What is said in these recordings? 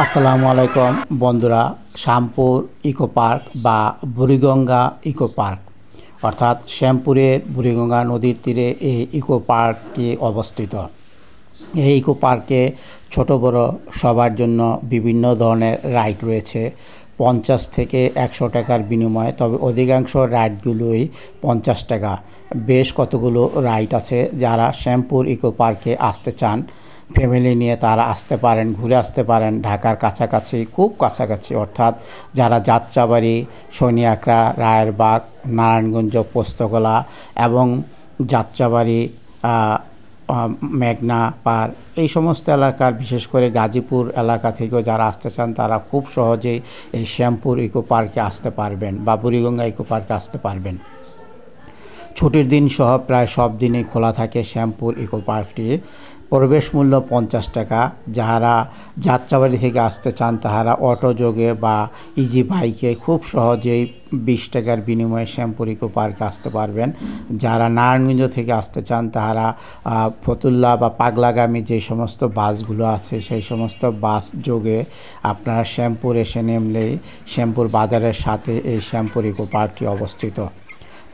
আসসালামু আলাইকুম বন্ধুরা। শ্যামপুর ইকো পার্ক বা বুড়িগঙ্গা ইকো পার্ক অর্থাৎ শ্যামপুরের বুড়িগঙ্গা নদীর তীরে এই ইকো পার্কটি অবস্থিত। এই ইকো পার্কে ছোট বড় সবার জন্য বিভিন্ন ধরনের রাইড রয়েছে 50 থেকে 100 টাকার বিনিময়ে, তবে অধিকাংশ রাইডগুলোই 50 টাকা। বেশ কতগুলো রাইড আছে। যারা শ্যামপুর ইকো পার্কে আসতে চান ফ্যামিলি নিয়ে তারা আসতে পারেন, ঘুরে আসতে পারেন। ঢাকার কাছাকাছি, খুব কাছাকাছি, অর্থাৎ যারা যাত্রাবাড়ি, শনিয়াকড়া, রায়েরবাগ, নারায়ণগঞ্জ, পোস্তগোলা এবং যাত্রাবাড়ি, মেঘনা পার, এই সমস্ত এলাকার, বিশেষ করে গাজীপুর এলাকা থেকেও যারা আসতে চান তারা খুব সহজেই এই শ্যামপুর ইকো পার্কে আসতে পারবেন বা বুড়িগঙ্গা ইকো পার্কে আসতে পারবেন। ছুটির দিন সহ প্রায় সব দিনই খোলা থাকে শ্যামপুর ইকো পার্কটি। প্রবেশ মূল্য 50 টাকা। যারা যাত্রাবাড়ি থেকে আসতে চান তাহারা অটো যোগে বা ইজি বাইকে খুব সহজেই 20 টাকার বিনিময়ে শ্যামপুর ইকো পার্কে আসতে পারবেন। যারা নারায়ণগঞ্জ থেকে আসতে চান তাহারা ফতুল্লা বা পাগলাগামী যে সমস্ত বাসগুলো আছে সেই সমস্ত বাস যোগে আপনারা শ্যামপুর এসে নেমলেই শ্যামপুর বাজারের সাথে এই শ্যামপুর ইকো পার্কটি অবস্থিত।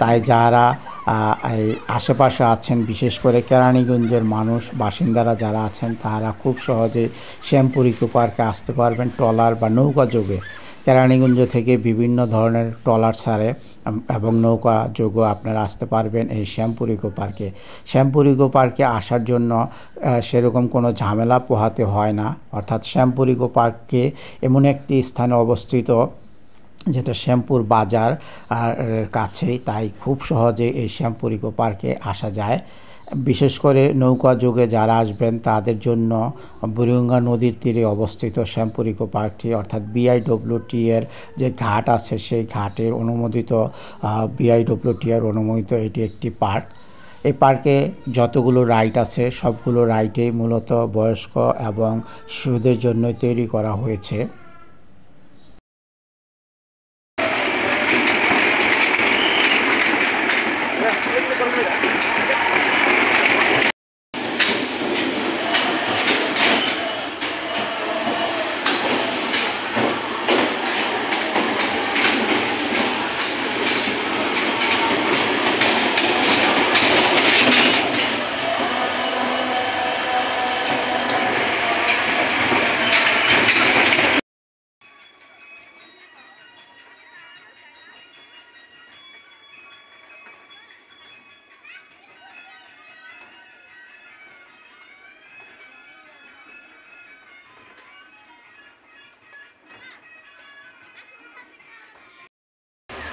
তাই যারা এই আশেপাশে আছেন, বিশেষ করে কেরানীগঞ্জের মানুষ বাসিন্দারা যারা আছেন তারা খুব সহজে শ্যামপুর ইকো পার্কে আসতে পারবেন ট্রলার বা নৌকা যোগে। কেরানীগঞ্জ থেকে বিভিন্ন ধরনের ট্রলার ছাড়ে এবং নৌকা যোগেও আপনারা আসতে পারবেন এই শ্যামপুর ইকো পার্কে। শ্যামপুর ইকো পার্কে আসার জন্য সেরকম কোনো ঝামেলা পোহাতে হয় না, অর্থাৎ শ্যামপুর ইকো পার্কে এমন একটি স্থানে অবস্থিত যেটা শ্যামপুর বাজার কাছেই, তাই খুব সহজে এই শ্যামপুর ইকো পার্কে আসা যায়। বিশেষ করে নৌকা যোগে যারা আসবেন তাদের জন্য বুড়িগঙ্গা নদীর তীরে অবস্থিত শ্যামপুর ইকো পার্কটি, অর্থাৎ বিআইডব্লিউটি এর যে ঘাট আছে সেই ঘাটের অনুমোদিত, বিআইডব্লিউটি এর অনুমোদিত এটি একটি পার্ক। এই পার্কে যতগুলো রাইড আছে সবগুলো রাইডেই মূলত বয়স্ক এবং শিশুদের জন্য তৈরি করা হয়েছে।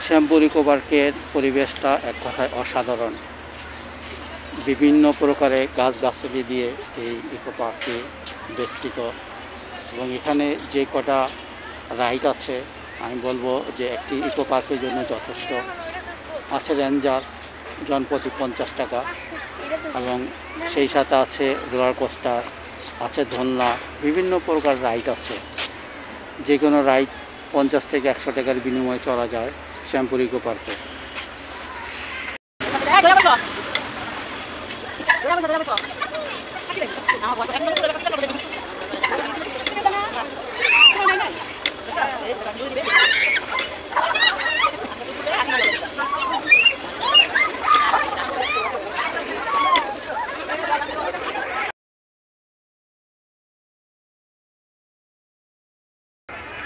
শ্যামপুর ইকো পার্কের পরিবেশটা এক কথায় অসাধারণ। বিভিন্ন প্রকারের গাছগাছালি দিয়ে এই ইকো পার্কটি বেষ্টিত এবং এখানে যে কটা রাইড আছে আমি বলবো যে একটি ইকো পার্কের জন্য যথেষ্ট। আছে রেঞ্জার, জনপ্রতি 50 টাকা, এবং সেই সাথে আছে রোলার কোস্টার, আছে দোলনা, বিভিন্ন প্রকার রাইড আছে। যে কোনো রাইড 50 থেকে 100 টাকার বিনিময়ে চলা যায় শ্যামপুর ইকো পার্কে।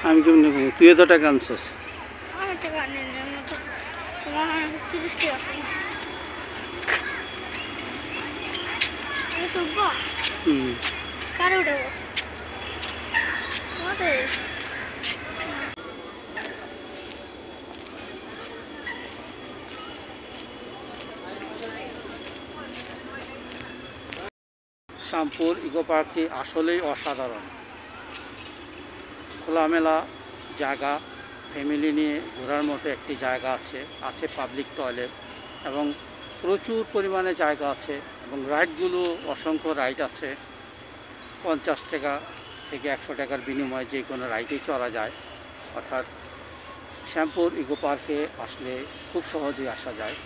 আমি কেমন তুই এত টাকা আনছিস? শ্যামপুর ইকো পার্কটি আসলেই অসাধারণ। খোলামেলা জায়গা, ফ্যামিলি নিয়ে ঘোরার মতো একটি জায়গা আছে। আছে পাবলিক টয়লেট এবং প্রচুর পরিমাণে জায়গা আছে এবং রাইডগুলো অসংখ্য রাইড আছে। 50 টাকা থেকে 100 টাকার বিনিময়ে যে কোনো রাইডেই চলা যায়। অর্থাৎ শ্যামপুর ইকো পার্কে আসলে খুব সহজেই আসা যায়।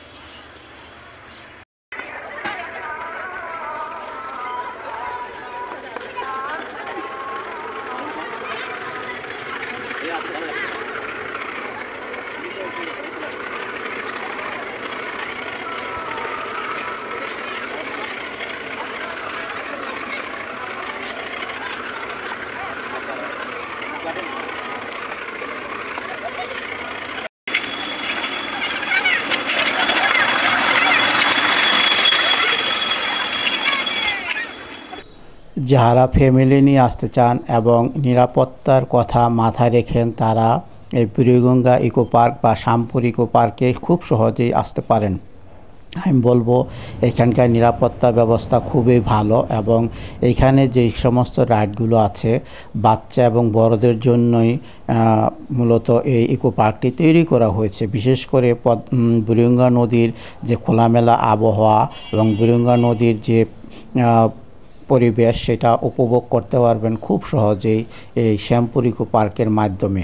যারা ফ্যামিলি নিয়ে আসতে চান এবং নিরাপত্তার কথা মাথায় রেখেন তারা এই বুড়িগঙ্গা ইকো পার্ক বা শ্যামপুর ইকো পার্কে খুব সহজেই আসতে পারেন। আমি বলবো এখানকার নিরাপত্তা ব্যবস্থা খুবই ভালো এবং এইখানে যে সমস্ত রাইডগুলো আছে বাচ্চা এবং বড়দের জন্যই মূলত এই ইকো পার্কটি তৈরি করা হয়েছে। বিশেষ করে বুড়িগঙ্গা নদীর যে খোলামেলা আবহাওয়া এবং বুড়িগঙ্গা নদীর যে পরিবেশ সেটা উপভোগ করতে পারবেন খুব সহজেই এই শ্যামপুর ইকো পার্কের মাধ্যমে।